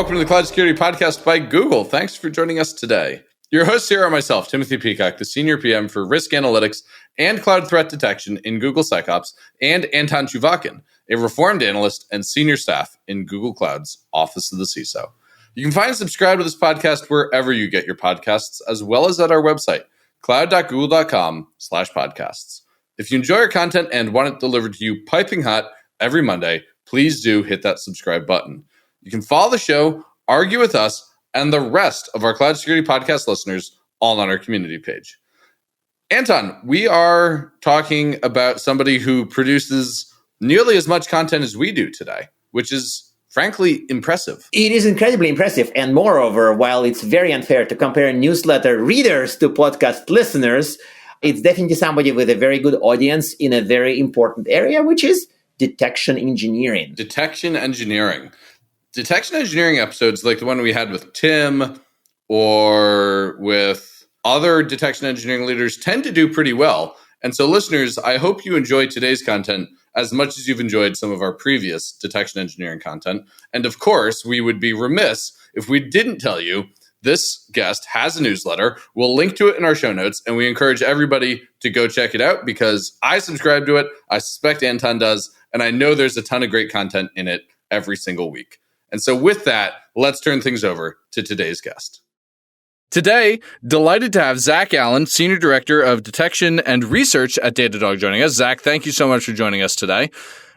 Welcome to the Cloud Security Podcast by Google. Thanks for joining us today. Your hosts here are myself, Timothy Peacock, the Senior PM for Risk Analytics and Cloud Threat Detection in Google SecOps, and Anton Chuvakin, a reformed analyst and senior staff in Google Cloud's Office of the CISO. You can find and subscribe to this podcast wherever you get your podcasts, as well as at our website, cloud.google.com/podcasts. If you enjoy our content and want it delivered to you piping hot every Monday, please do hit that subscribe button. You can follow the show, argue with us, and the rest of our Cloud Security Podcast listeners all on our community page. Anton, we are talking about somebody who produces nearly as much content as we do today, which is frankly impressive. It is incredibly impressive. And moreover, while it's very unfair to compare newsletter readers to podcast listeners, it's definitely somebody with a very good audience in a very important area, which is detection engineering. Detection engineering episodes like the one we had with Tim or with other detection engineering leaders tend to do pretty well. And so listeners, I hope you enjoy today's content as much as you've enjoyed some of our previous detection engineering content. And of course, we would be remiss if we didn't tell you this guest has a newsletter. We'll link to it in our show notes, and we encourage everybody to go check it out because I subscribe to it. I suspect Anton does, and I know there's a ton of great content in it every single week. And so with that, let's turn things over to today's guest. Today, delighted to have Zach Allen, Senior Director of Detection and Research at Datadog, joining us. Zach, thank you so much for joining us today.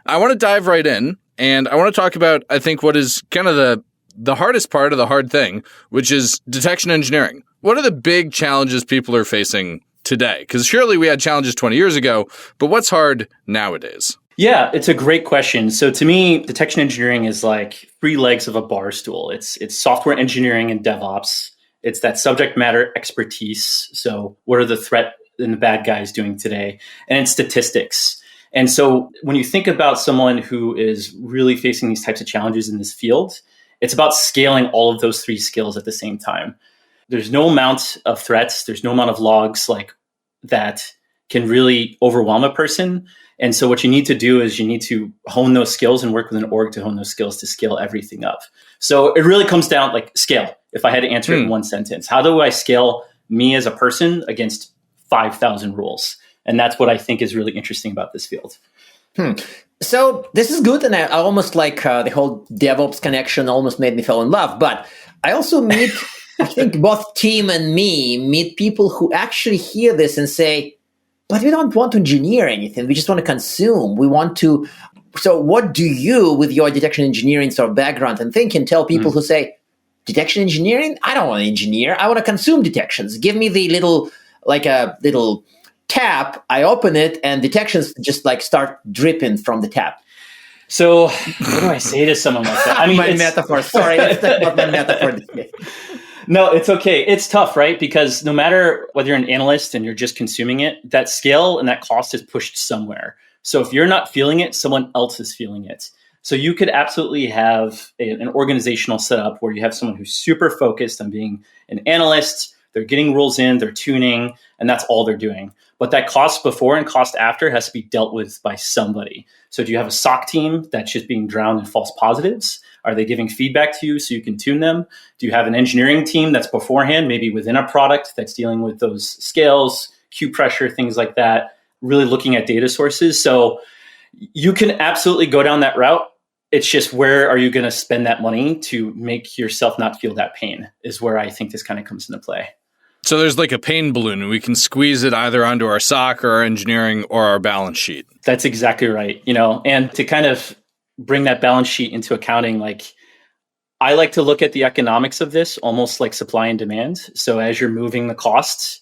I want to dive right in, and I want to talk about, I think, what is kind of the hardest part of the hard thing, which is detection engineering. What are the big challenges people are facing today? Because surely we had challenges 20 years ago, but what's hard nowadays? Yeah, it's a great question. So to me, detection engineering is like three legs of a bar stool. It's software engineering and DevOps. It's that subject matter expertise. So what are the threat and the bad guys doing today? And it's statistics. And so when you think about someone who is really facing these types of challenges in this field, it's about scaling all of those three skills at the same time. There's no amount of threats. There's no amount of logs like that can really overwhelm a person. And so what you need to do is you need to hone those skills and work with an org to hone those skills to scale everything up. So it really comes down like scale. If I had to answer it in one sentence, how do I scale me as a person against 5,000 rules? And that's what I think is really interesting about this field. So this is good. And I almost like the whole DevOps connection almost made me fall in love. But I also meet, I think both Tim and me meet people who actually hear this and say, but we don't want to engineer anything. We just want to consume. We want to. So what do you, with your detection engineering sort of background and thinking, tell people who say, detection engineering? I don't want to engineer. I want to consume detections. Give me the little tap. I open it and detections just like start dripping from the tap. So what do I say to someone like that? I mean, my metaphor. Sorry, that's not my metaphor. No, it's okay. It's tough, right? Because no matter whether you're an analyst and you're just consuming it, that scale and that cost is pushed somewhere. So if you're not feeling it, someone else is feeling it. So you could absolutely have an organizational setup where you have someone who's super focused on being an analyst. They're getting rules in, they're tuning, and that's all they're doing. But that cost before and cost after has to be dealt with by somebody. So do you have a SOC team that's just being drowned in false positives? Are they giving feedback to you so you can tune them? Do you have an engineering team that's beforehand, maybe within a product that's dealing with those scales, queue pressure, things like that, really looking at data sources? So you can absolutely go down that route. It's just where are you going to spend that money to make yourself not feel that pain is where I think this kind of comes into play. So there's like a pain balloon and we can squeeze it either onto our SOC or our engineering or our balance sheet. That's exactly right. And to kind of bring that balance sheet into accounting, like I like to look at the economics of this almost like supply and demand. So as you're moving the costs,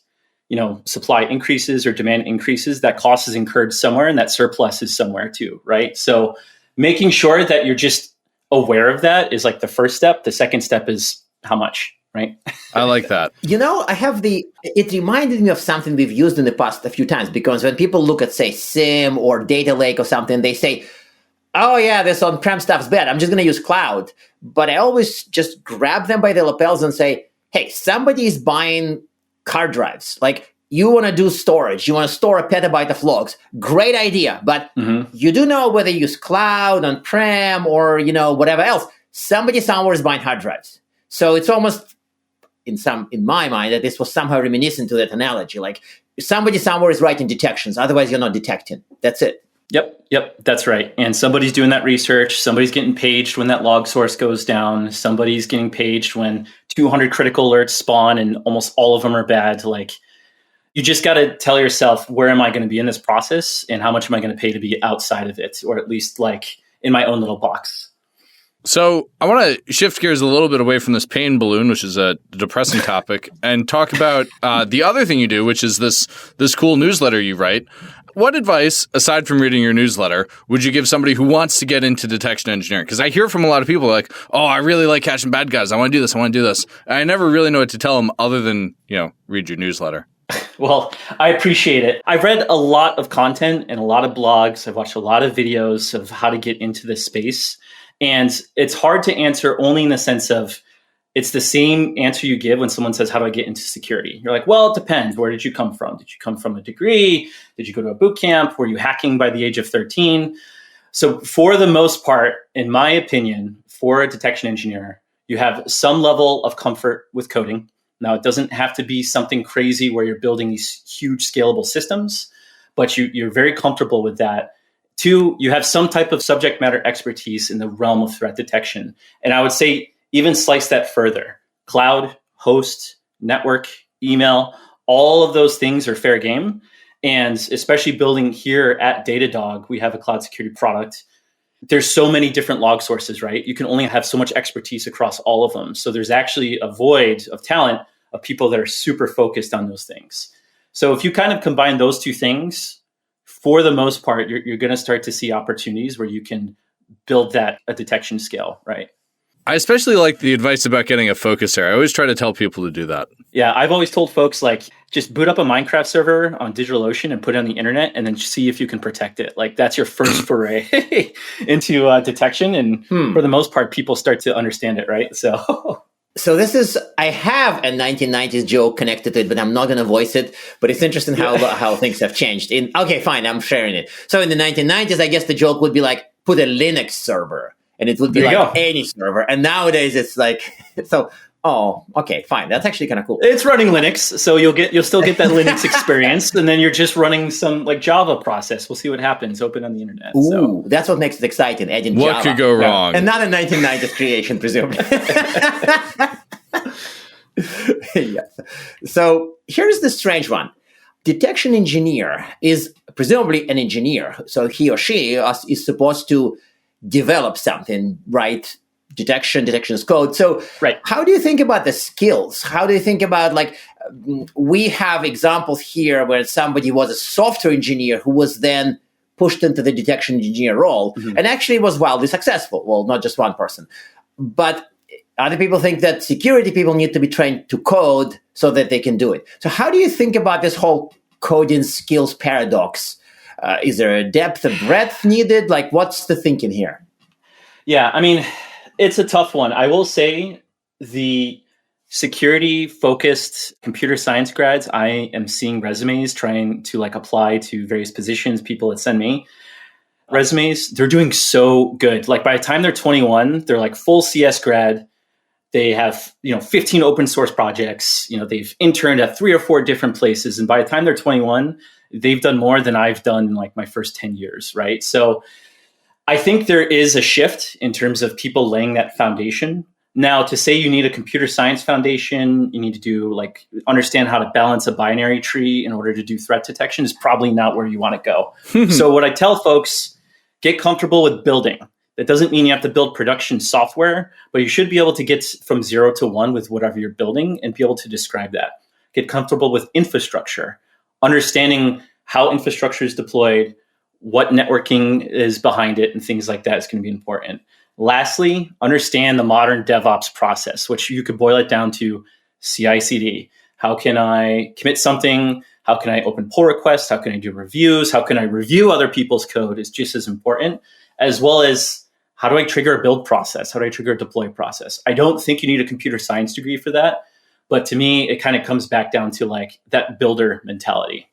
supply increases or demand increases, that cost is incurred somewhere and that surplus is somewhere too, right? So making sure that you're just aware of that is like the first step. The second step is how much, right? I like that. It reminded me of something we've used in the past a few times, because when people look at, say, SIEM or data lake or something, they say, oh yeah, this on-prem stuff's bad. I'm just going to use cloud. But I always just grab them by the lapels and say, hey, somebody is buying hard drives. Like, you want to do storage. You want to store a petabyte of logs. Great idea. But you do know whether you use cloud, on-prem, or, whatever else. somebody somewhere is buying hard drives. So it's almost in my mind that this was somehow reminiscent to that analogy. Like somebody somewhere is writing detections, otherwise you're not detecting. That's it. Yep, that's right. And somebody's doing that research. Somebody's getting paged when that log source goes down. Somebody's getting paged when 200 critical alerts spawn and almost all of them are bad. Like, you just got to tell yourself, where am I going to be in this process and how much am I going to pay to be outside of it, or at least like in my own little box. So I want to shift gears a little bit away from this pain balloon, which is a depressing topic, and talk about the other thing you do, which is this cool newsletter you write. What advice, aside from reading your newsletter, would you give somebody who wants to get into detection engineering? Because I hear from a lot of people like, oh, I really like catching bad guys. I want to do this. And I never really know what to tell them other than, read your newsletter. Well, I appreciate it. I've read a lot of content and a lot of blogs. I've watched a lot of videos of how to get into this space. And it's hard to answer only in the sense of it's the same answer you give when someone says, how do I get into security? You're like, well, it depends. Where did you come from? Did you come from a degree? Did you go to a boot camp? Were you hacking by the age of 13? So for the most part, in my opinion, for a detection engineer, you have some level of comfort with coding. Now, it doesn't have to be something crazy where you're building these huge scalable systems, but you're very comfortable with that. 2, you have some type of subject matter expertise in the realm of threat detection. And I would say even slice that further. Cloud, host, network, email, all of those things are fair game. And especially building here at Datadog, we have a cloud security product. There's so many different log sources, right? You can only have so much expertise across all of them. So there's actually a void of talent of people that are super focused on those things. So if you kind of combine those two things, for the most part, you're going to start to see opportunities where you can build a detection scale, right? I especially like the advice about getting a focus area. I always try to tell people to do that. Yeah, I've always told folks, like, just boot up a Minecraft server on DigitalOcean and put it on the internet and then see if you can protect it. Like, that's your first foray into detection. And for the most part, people start to understand it, right? So this is, I have a 1990s joke connected to it, but I'm not going to voice it. But it's interesting how things have changed. Okay, fine, I'm sharing it. So in the 1990s, I guess the joke would be like, put a Linux server. And it would be like any server. And nowadays it's like, so, oh, okay, fine. That's actually kind of cool. It's running Linux. So you'll still get that Linux experience. And then you're just running some like Java process. We'll see what happens. Open on the internet. Ooh, that's what makes it exciting, adding Java. What could go wrong? And not a 1990s creation, presumably. Yeah. So here's the strange one. Detection engineer is presumably an engineer. So he or she is supposed to develop something, right? Detection is code. So right. How do you think about the skills? How do you think about, like, we have examples here where somebody was a software engineer who was then pushed into the detection engineer role and actually was wildly successful. Well, not just one person. But other people think that security people need to be trained to code so that they can do it. So how do you think about this whole coding skills paradox? Is there a depth, a breadth needed? Like, what's the thinking here? Yeah, I mean, it's a tough one. I will say the security-focused computer science grads, I am seeing resumes trying to like apply to various positions, people that send me resumes. They're doing so good. Like by the time they're 21, they're like full CS grad. They have, 15 open source projects. They've interned at 3 or 4 different places. And by the time they're 21, they've done more than I've done in like my first 10 years, right? So I think there is a shift in terms of people laying that foundation. Now, to say you need a computer science foundation, you need to understand how to balance a binary tree in order to do threat detection is probably not where you want to go. So what I tell folks, get comfortable with building. That doesn't mean you have to build production software, but you should be able to get from 0 to 1 with whatever you're building and be able to describe that. Get comfortable with infrastructure, understanding how infrastructure is deployed, what networking is behind it, and things like that is going to be important. Lastly, understand the modern DevOps process, which you could boil it down to CI/CD. How can I commit something? How can I open pull requests? How can I do reviews? How can I review other people's code is just as important, as well as how do I trigger a build process? How do I trigger a deploy process? I don't think you need a computer science degree for that. But to me, it kind of comes back down to like that builder mentality.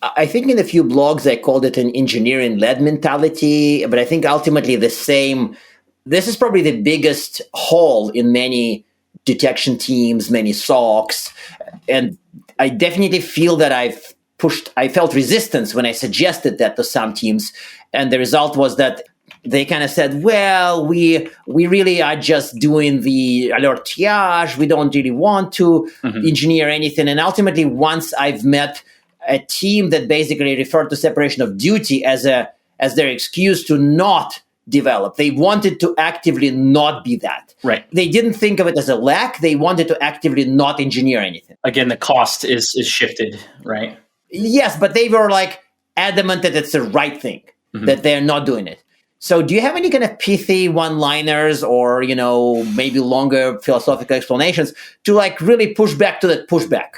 I think in a few blogs, I called it an engineering-led mentality, but I think ultimately the same this is probably the biggest hole in many detection teams, many SOCs. And I definitely feel that I felt resistance when I suggested that to some teams. And the result was that they kind of said, well, we really are just doing the alert triage. We don't really want to engineer anything. And ultimately, once I've met a team that basically referred to separation of duty as their excuse to not develop, they wanted to actively not be that. Right. They didn't think of it as a lack. They wanted to actively not engineer anything. Again, the cost is shifted, right? Yes, but they were like adamant that it's the right thing, that they're not doing it. So do you have any kind of pithy one-liners or, maybe longer philosophical explanations to like really push back to that pushback?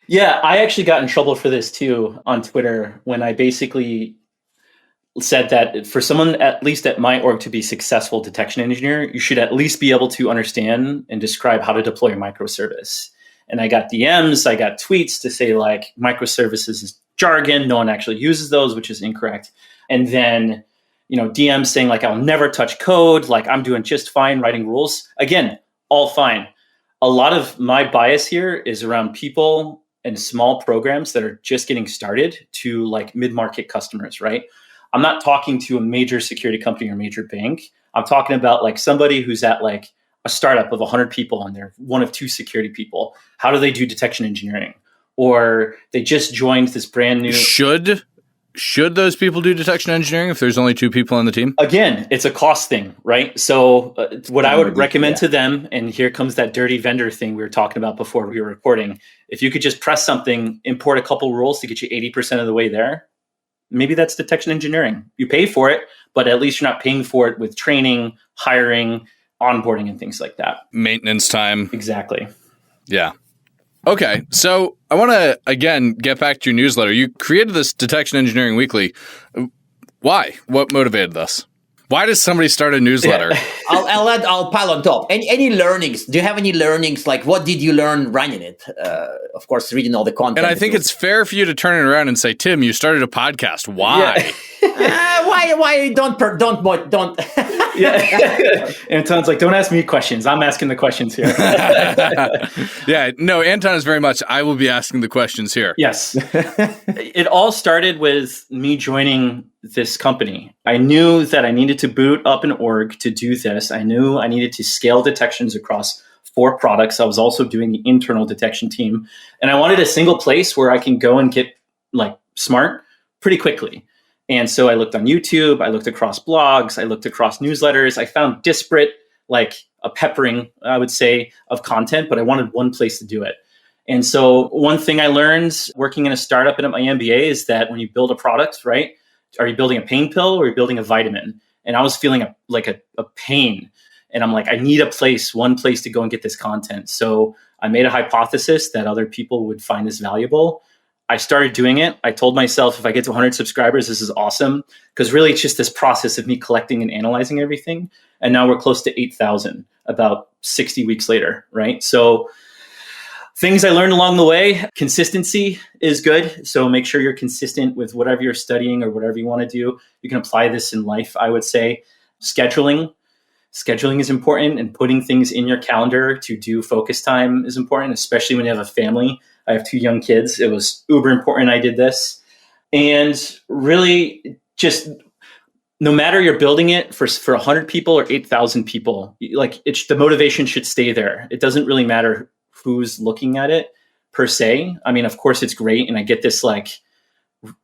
Yeah, I actually got in trouble for this too on Twitter when I basically said that for someone, at least at my org, to be successful detection engineer, you should at least be able to understand and describe how to deploy a microservice. And I got DMs, I got tweets to say like microservices is jargon. No one actually uses those, which is incorrect. And then, DMs saying like, I'll never touch code. Like I'm doing just fine writing rules. Again, all fine. A lot of my bias here is around people and small programs that are just getting started to like mid-market customers, right? I'm not talking to a major security company or major bank. I'm talking about like somebody who's at like a startup of 100 people and they're one of 2 security people. How do they do detection engineering? Or they just joined this brand new... Should those people do detection engineering if there's only 2 people on the team? Again, it's a cost thing, right? So what I would recommend to them, and here comes that dirty vendor thing we were talking about before we were recording. If you could just press something, import a couple rules to get you 80% of the way there, maybe that's detection engineering. You pay for it, but at least you're not paying for it with training, hiring, onboarding, and things like that. Maintenance time. Exactly. Yeah. Okay, so I want to, again, get back to your newsletter. You created this Detection Engineering Weekly. Why? What motivated this? Why does somebody start a newsletter? Yeah. I'll pile on top. Any learnings? Do you have any learnings? Like, what did you learn running it? Of course, reading all the content. And I think it's fair for you to turn it around and say, Tim, you started a podcast. Why? Yeah. Why don't? Yeah. Anton's like, don't ask me questions. I'm asking the questions here. Yeah. No, Anton is very much, I will be asking the questions here. Yes. It all started with me joining this company. I knew that I needed to boot up an org to do this. I knew I needed to scale detections across 4 products. I was also doing the internal detection team. And I wanted a single place where I can go and get like smart pretty quickly. And so I looked on YouTube, I looked across blogs, I looked across newsletters. I found disparate, like a peppering, I would say, of content, but I wanted one place to do it. And so one thing I learned working in a startup and at my MBA is that when you build a product, right, are you building a pain pill or are you building a vitamin? And I was feeling a pain. And I'm like, I need one place to go and get this content. So I made a hypothesis that other people would find this valuable. I started doing it. I told myself, if I get to 100 subscribers, this is awesome. Because really, it's just this process of me collecting and analyzing everything. And now we're close to 8,000 about 60 weeks later, right? So things I learned along the way, consistency is good. So make sure you're consistent with whatever you're studying or whatever you want to do. You can apply this in life, I would say. Scheduling is important, and putting things in your calendar to do focus time is important, especially when you have a family. I have 2 young kids. It was uber important I did this. And really just no matter you're building it for 100 people or 8,000 people, like the motivation should stay there. It doesn't really matter who's looking at it per se. I mean, of course it's great. And I get this like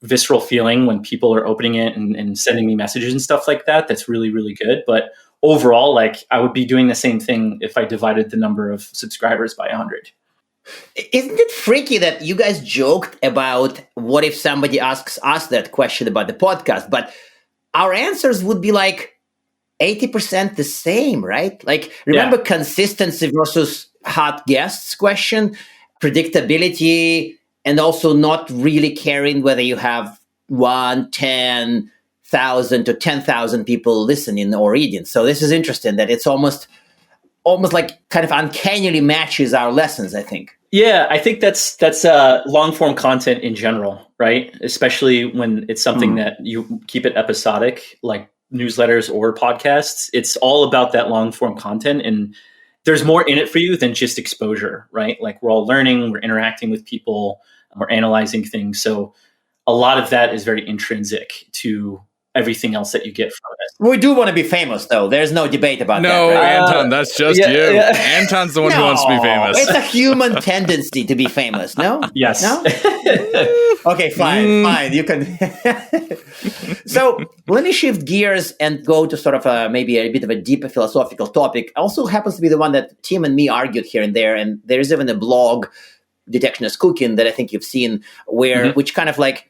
visceral feeling when people are opening it and sending me messages and stuff like that. That's really, really good. But overall, like I would be doing the same thing if I divided the number of subscribers by 100. Isn't it freaky that you guys joked about what if somebody asks us that question about the podcast, but our answers would be like 80% the same, right? Like, remember consistency versus hot guests question, predictability, and also not really caring whether you have 10,000 to 10,000 people listening or reading. So this is interesting that it's almost like kind of uncannily matches our lessons, I think. Yeah, I think that's long form content in general, right? Especially when it's something that you keep it episodic, like newsletters or podcasts, it's all about that long form content. And there's more in it for you than just exposure, right? Like we're all learning, we're interacting with people, we're analyzing things. So a lot of that is very intrinsic to everything else that you get from it. We do want to be famous, though. There's no debate about that. No, Right? Anton, that's just you. Yeah. Anton's the one who wants to be famous. It's a human tendency to be famous, no? Yes. No? Okay, fine. You can. So let me shift gears and go to sort of maybe a bit of a deeper philosophical topic. Also happens to be the one that Tim and me argued here and there. And there's even a blog, Detection as Cooking, that I think you've seen, where which kind of like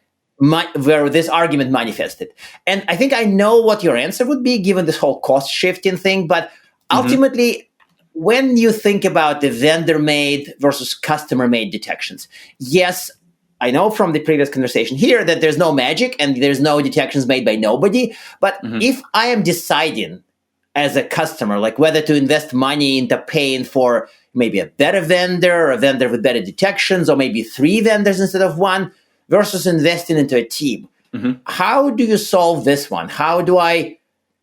where this argument manifested. And I think I know what your answer would be given this whole cost shifting thing. But ultimately, when you think about the vendor-made versus customer-made detections, yes, I know from the previous conversation here that there's no magic and there's no detections made by nobody. But if I am deciding as a customer, like whether to invest money into paying for maybe a better vendor or a vendor with better detections, or maybe 3 vendors instead of 1, versus investing into a team. How do you solve this one? How do I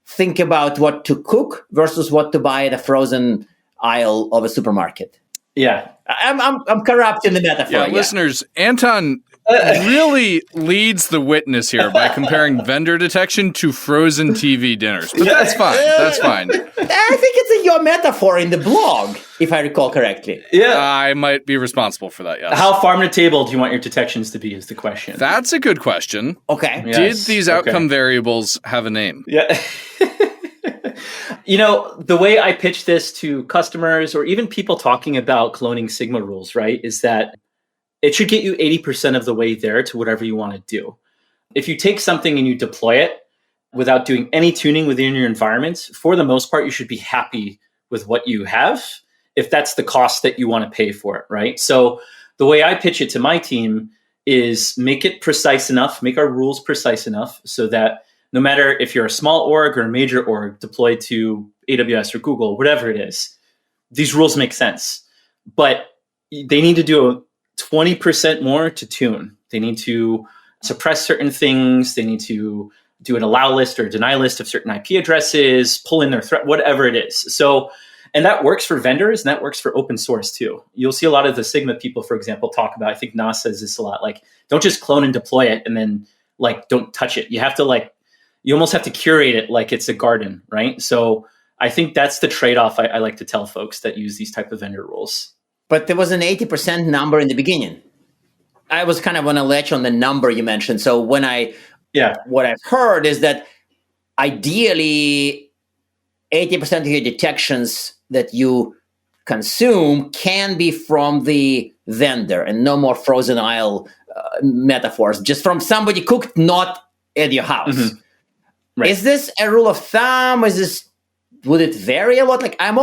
think about what to cook versus what to buy at a frozen aisle of a supermarket? Yeah. I'm corrupting the metaphor. Listeners, Anton really leads the witness here by comparing vendor detection to frozen TV dinners. But that's fine. That's fine. I think it's your metaphor in the blog, if I recall correctly. Yeah. I might be responsible for that, yes. How farm to table do you want your detections to be is the question. That's a good question. Okay. Yes. Did these outcome variables have a name? Yeah. The way I pitch this to customers or even people talking about cloning Sigma rules, right, is that it should get you 80% of the way there to whatever you want to do. If you take something and you deploy it without doing any tuning within your environment, for the most part, you should be happy with what you have if that's the cost that you want to pay for it, right? So the way I pitch it to my team is make it precise enough, make our rules precise enough so that no matter if you're a small org or a major org deployed to AWS or Google, whatever it is, these rules make sense. But they need to do 20% more to tune. They need to suppress certain things. They need to do an allow list or a deny list of certain IP addresses, pull in their threat, whatever it is. So, and that works for vendors and that works for open source too. You'll see a lot of the Sigma people, for example, talk about, I think Nas says this a lot, like, don't just clone and deploy it and then like, don't touch it. You have to you almost have to curate it like it's a garden, right? So I think that's the trade-off I like to tell folks that use these type of vendor rules. But there was an 80% number in the beginning. I was kind of on a latch on the number you mentioned. So what I've heard is that ideally 80% of your detections that you consume can be from the vendor and no more frozen aisle metaphors, just from somebody cooked, not at your house. Right. Is this a rule of thumb? Would it vary a lot? Like I'm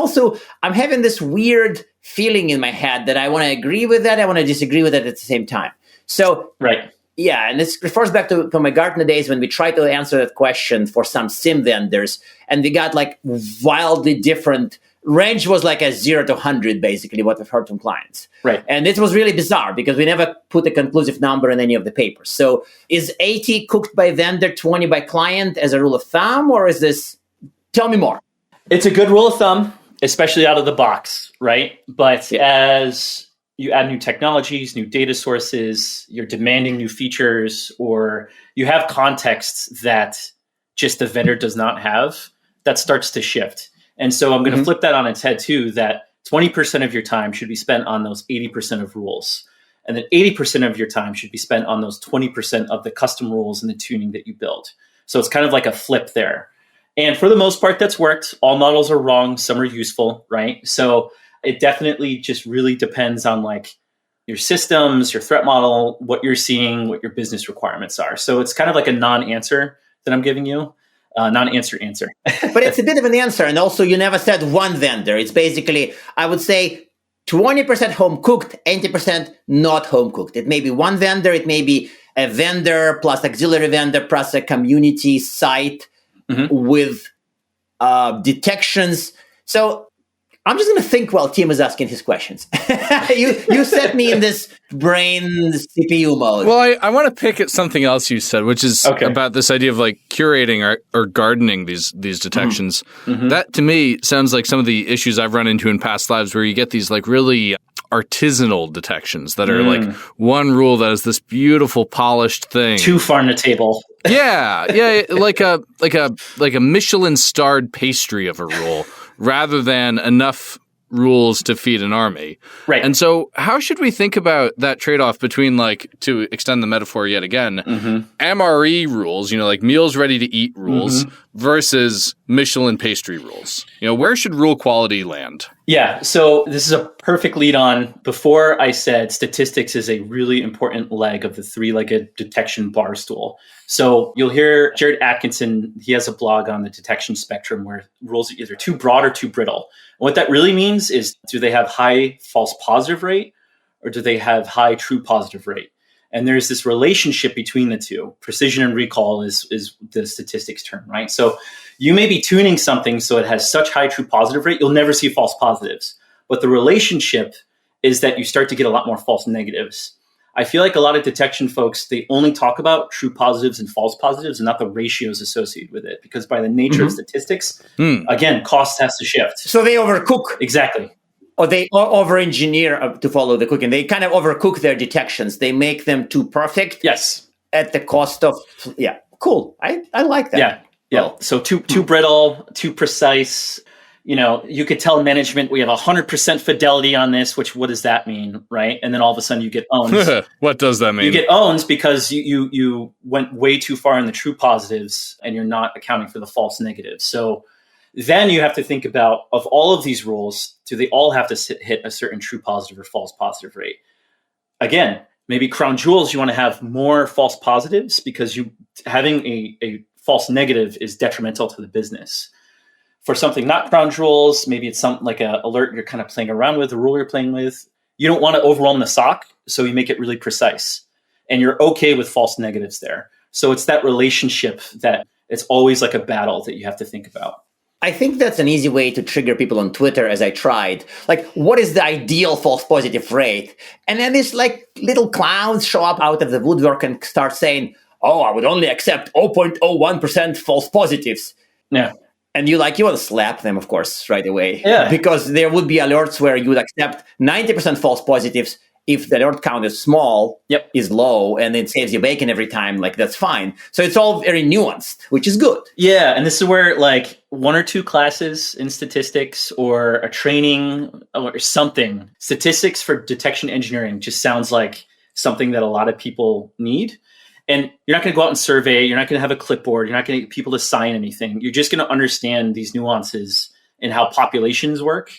having this weird feeling in my head that I want to agree with that. I want to disagree with it at the same time. So, right. Yeah. And this refers back to my Gartner days when we tried to answer that question for some SIM vendors and we got like wildly different range was like a 0 to 100, basically what we've heard from clients. Right. And it was really bizarre because we never put a conclusive number in any of the papers. So is 80 cooked by vendor, 20 by client as a rule of thumb, or is this, tell me more. It's a good rule of thumb, especially out of the box, right? But as you add new technologies, new data sources, you're demanding new features, or you have contexts that just the vendor does not have, that starts to shift. And so I'm going to flip that on its head too, that 20% of your time should be spent on those 80% of rules. And then 80% of your time should be spent on those 20% of the custom rules and the tuning that you build. So it's kind of like a flip there. And for the most part, that's worked. All models are wrong. Some are useful, right? So it definitely just really depends on like your systems, your threat model, what you're seeing, what your business requirements are. So it's kind of like a non-answer that I'm giving you. Non-answer answer. But it's a bit of an answer. And also you never said one vendor. It's basically, I would say 20% home cooked, 80% not home cooked. It may be one vendor. It may be a vendor plus auxiliary vendor plus a community site with detections. So I'm just going to think while Tim is asking his questions. you set me in this brain CPU mode. Well, I want to pick at something else you said, which is about this idea of like curating or gardening these detections. Mm-hmm. That to me sounds like some of the issues I've run into in past lives, where you get these like really artisanal detections that are like one rule that is this beautiful polished thing. Too farm to table. Yeah, like a Michelin starred pastry of a rule, rather than enough rules to feed an army. Right. And so how should we think about that trade-off between, like, to extend the metaphor yet again, MRE rules, like meals ready to eat rules versus Michelin pastry rules? Where should rule quality land? Yeah. So this is a perfect lead on. Before I said statistics is a really important leg of the three-legged detection bar stool. So you'll hear Jared Atkinson, he has a blog on the detection spectrum where rules are either too broad or too brittle. And what that really means is, do they have high false positive rate or do they have high true positive rate? And there's this relationship between the two. Precision and recall is the statistics term, right? So you may be tuning something so it has such high true positive rate, you'll never see false positives. But the relationship is that you start to get a lot more false negatives. I feel like a lot of detection folks, they only talk about true positives and false positives and not the ratios associated with it. Because by the nature of statistics, again, cost has to shift. So they overcook. Exactly. Or they over-engineer to follow the cooking. They kind of overcook their detections. They make them too perfect. Yes. At the cost of, cool. I like that. Yeah. Well, so too brittle, too precise. You could tell management we have 100% fidelity on this, what does that mean, right? And then all of a sudden you get owned. What does that mean? You get owned because you went way too far in the true positives and you're not accounting for the false negatives. So then you have to think about, of all of these rules, do they all have to hit a certain true positive or false positive rate? Again, maybe crown jewels, you want to have more false positives because having a false negative is detrimental to the business. For something not crown jewels, maybe it's something like an alert you're kind of playing around with, a rule you're playing with. You don't want to overwhelm the SOC, so you make it really precise. And you're okay with false negatives there. So it's that relationship that it's always like a battle that you have to think about. I think that's an easy way to trigger people on Twitter, as I tried. Like, what is the ideal false positive rate? And then these like little clowns show up out of the woodwork and start saying, oh, I would only accept 0.01% false positives. Yeah. And you want to slap them, of course, right away. Yeah. Because there would be alerts where you would accept 90% false positives if the alert count is small, is low, and it saves you bacon every time. Like, that's fine. So it's all very nuanced, which is good. Yeah. And this is where like one or two classes in statistics or a training or something, statistics for detection engineering just sounds like something that a lot of people need. And you're not going to go out and survey. You're not going to have a clipboard. You're not going to get people to sign anything. You're just going to understand these nuances and how populations work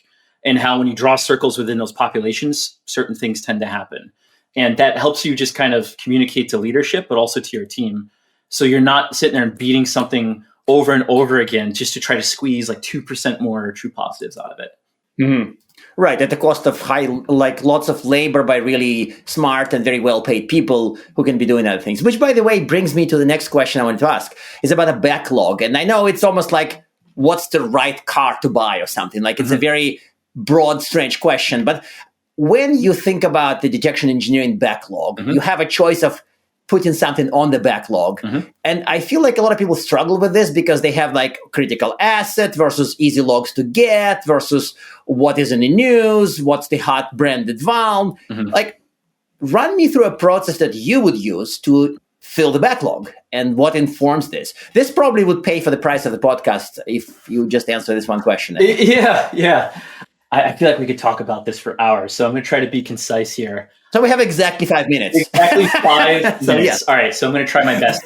and how when you draw circles within those populations, certain things tend to happen. And that helps you just kind of communicate to leadership, but also to your team. So you're not sitting there and beating something over and over again just to try to squeeze like 2% more true positives out of it. Mm-hmm. Right, at the cost of lots of labor by really smart and very well-paid people who can be doing other things. Which, by the way, brings me to the next question I wanted to ask. It's about a backlog. And I know it's almost like, what's the right car to buy or something? Like, it's a very broad, strange question. But when you think about the detection engineering backlog, you have a choice of putting something on the backlog. And I feel like a lot of people struggle with this because they have like critical asset versus easy logs to get versus what is in the news, what's the hot branded vuln. Like, run me through a process that you would use to fill the backlog and what informs this. This probably would pay for the price of the podcast if you just answer this one question. Yeah. I feel like we could talk about this for hours. So I'm going to try to be concise here. So we have exactly 5 minutes. Exactly 5 minutes. So, yeah. All right. So I'm going to try my best.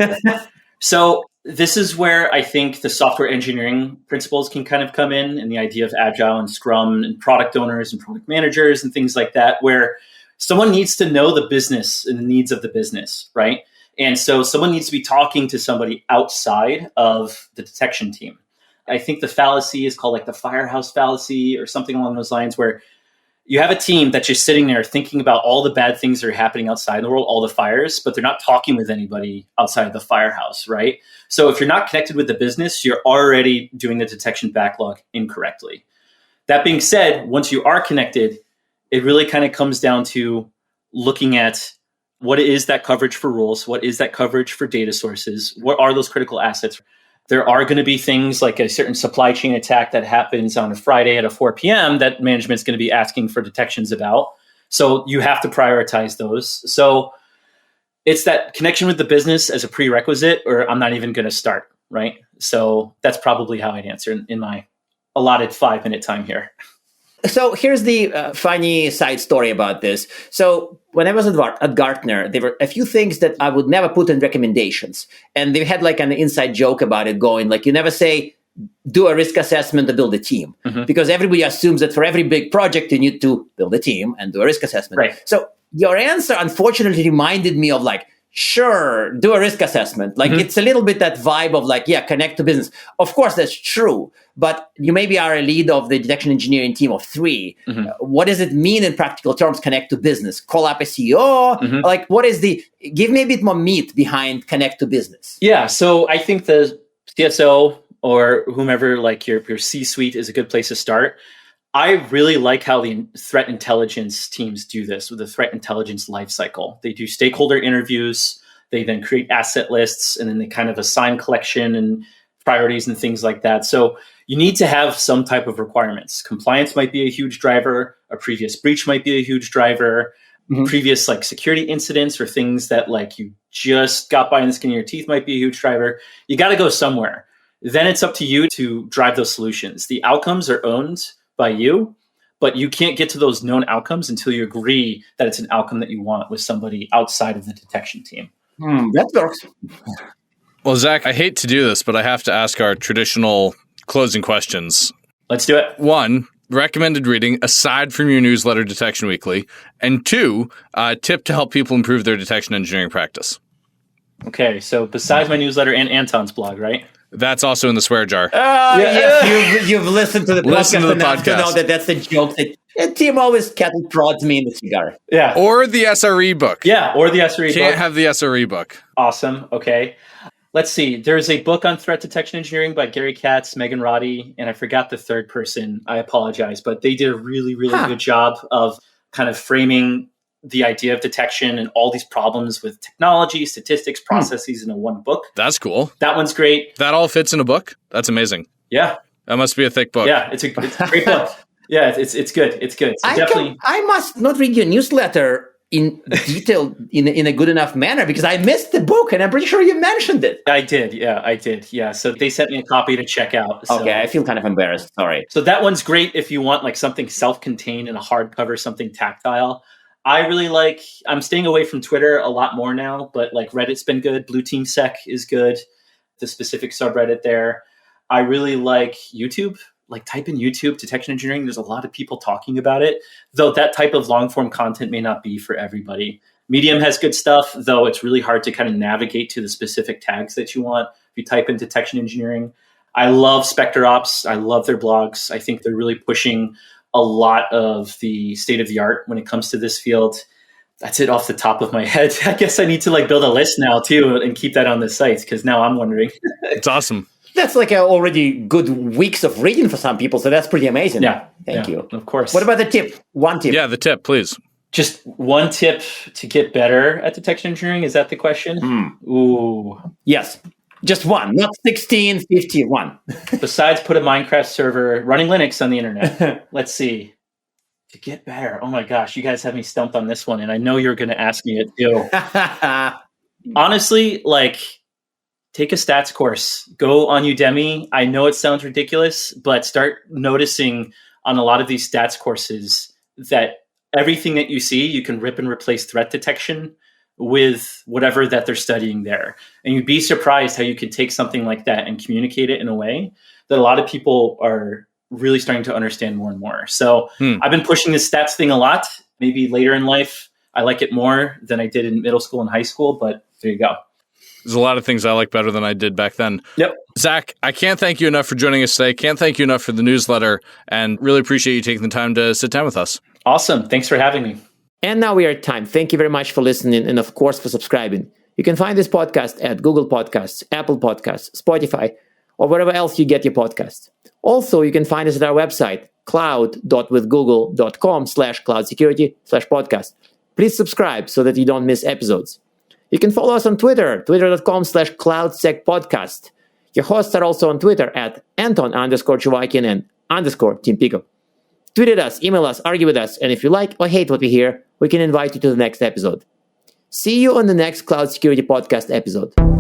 So this is where I think the software engineering principles can kind of come in, and the idea of Agile and Scrum and product owners and product managers and things like that, where someone needs to know the business and the needs of the business, right? And so someone needs to be talking to somebody outside of the detection team. I think the fallacy is called like the firehouse fallacy or something along those lines, where you have a team that's just sitting there thinking about all the bad things that are happening outside in the world, all the fires, but they're not talking with anybody outside of the firehouse, right? So if you're not connected with the business, you're already doing the detection backlog incorrectly. That being said, once you are connected, it really kind of comes down to looking at what is that coverage for rules? What is that coverage for data sources? What are those critical assets? There are going to be things like a certain supply chain attack that happens on a Friday at 4 p.m. that management's going to be asking for detections about. So you have to prioritize those. So it's that connection with the business as a prerequisite, or I'm not even going to start, right? So that's probably how I'd answer in my allotted 5-minute time here. So here's the funny side story about this. So when I was at Gartner, there were a few things that I would never put in recommendations. And they had like an inside joke about it going like, you never say, do a risk assessment to build a team. Because everybody assumes that for every big project, you need to build a team and do a risk assessment. Right. So your answer, unfortunately, reminded me of like, sure, do a risk assessment. Like it's a little bit that vibe of like, yeah, connect to business. Of course, that's true. But you maybe are a lead of the detection engineering team of 3. What does it mean in practical terms, connect to business? Call up a CEO? Like what is give me a bit more meat behind connect to business. Yeah. So I think the CSO or whomever, like your C-suite is a good place to start. I really like how the threat intelligence teams do this with the threat intelligence lifecycle. They do stakeholder interviews, they then create asset lists, and then they kind of assign collection and priorities and things like that. So you need to have some type of requirements. Compliance might be a huge driver, a previous breach might be a huge driver, previous like security incidents or things that like you just got by in the skin of your teeth might be a huge driver. You got to go somewhere. Then it's up to you to drive those solutions. The outcomes are owned by you, but you can't get to those known outcomes until you agree that it's an outcome that you want with somebody outside of the detection team. That works. Well, Zach, I hate to do this, but I have to ask our traditional closing questions. Let's do it. 1, recommended reading aside from your newsletter Detection Weekly, and 2, tip to help people improve their detection engineering practice. Okay, so besides my newsletter and Anton's blog, right? That's also in the swear jar. Yes, you've listened to the podcast enough to know that that's a joke that Tim always cattle prods me in the cigar. Yeah. Or the SRE book. Yeah, or the SRE book. Can't have the SRE book. Awesome. Okay. Let's see. There's a book on threat detection engineering by Gary Katz, Megan Roddy, and I forgot the third person. I apologize, but they did a really, really good job of kind of framing the idea of detection and all these problems with technology, statistics, processes in a one book. That's cool. That one's great. That all fits in a book? That's amazing. Yeah. That must be a thick book. Yeah, it's a great book. Yeah, it's good. It's good. So I must not read your newsletter in detail in a good enough manner because I missed the book and I'm pretty sure you mentioned it. I did. Yeah. So they sent me a copy to check out. So. Okay, I feel kind of embarrassed. Sorry. So that one's great if you want like something self-contained in a hardcover, something tactile. I really I'm staying away from Twitter a lot more now, but like Reddit's been good. Blue Team Sec is good. The specific subreddit there. I really like YouTube. Like type in YouTube detection engineering. There's a lot of people talking about it, though that type of long form content may not be for everybody. Medium has good stuff, though it's really hard to kind of navigate to the specific tags that you want. If you type in detection engineering, I love Spectre Ops. I love their blogs. I think they're really pushing a lot of the state of the art when it comes to this field. That's it off the top of my head. I guess I need to like build a list now too and keep that on the site because now I'm wondering. It's awesome. That's like already good weeks of reading for some people, so that's pretty amazing. Yeah. Thank you. Of course. What about the tip? One tip. Yeah, the tip, please. Just one tip to get better at detection engineering? Is that the question? Ooh. Yes. Just one, not 16, 50, one. Besides put a Minecraft server running Linux on the internet. Let's see. To get better. Oh my gosh, you guys have me stumped on this one, and I know you're going to ask me it too. Honestly, like, take a stats course. Go on Udemy. I know it sounds ridiculous, but start noticing on a lot of these stats courses that everything that you see, you can rip and replace threat detection with whatever that they're studying there. And you'd be surprised how you can take something like that and communicate it in a way that a lot of people are really starting to understand more and more. So I've been pushing this stats thing a lot. Maybe later in life, I like it more than I did in middle school and high school, but there you go. There's a lot of things I like better than I did back then. Yep. Zach, I can't thank you enough for joining us today. Can't thank you enough for the newsletter and really appreciate you taking the time to sit down with us. Awesome. Thanks for having me. And now we are at time. Thank you very much for listening and, of course, for subscribing. You can find this podcast at Google Podcasts, Apple Podcasts, Spotify, or wherever else you get your podcasts. Also, you can find us at our website, cloud.withgoogle.com/cloudsecurity/podcast. Please subscribe so that you don't miss episodes. You can follow us on Twitter, twitter.com/cloudsecpodcast. Your hosts are also on Twitter at Anton_Chuvakian and _Team Pico. Tweet at us, email us, argue with us, and if you like or hate what we hear, we can invite you to the next episode. See you on the next Cloud Security Podcast episode.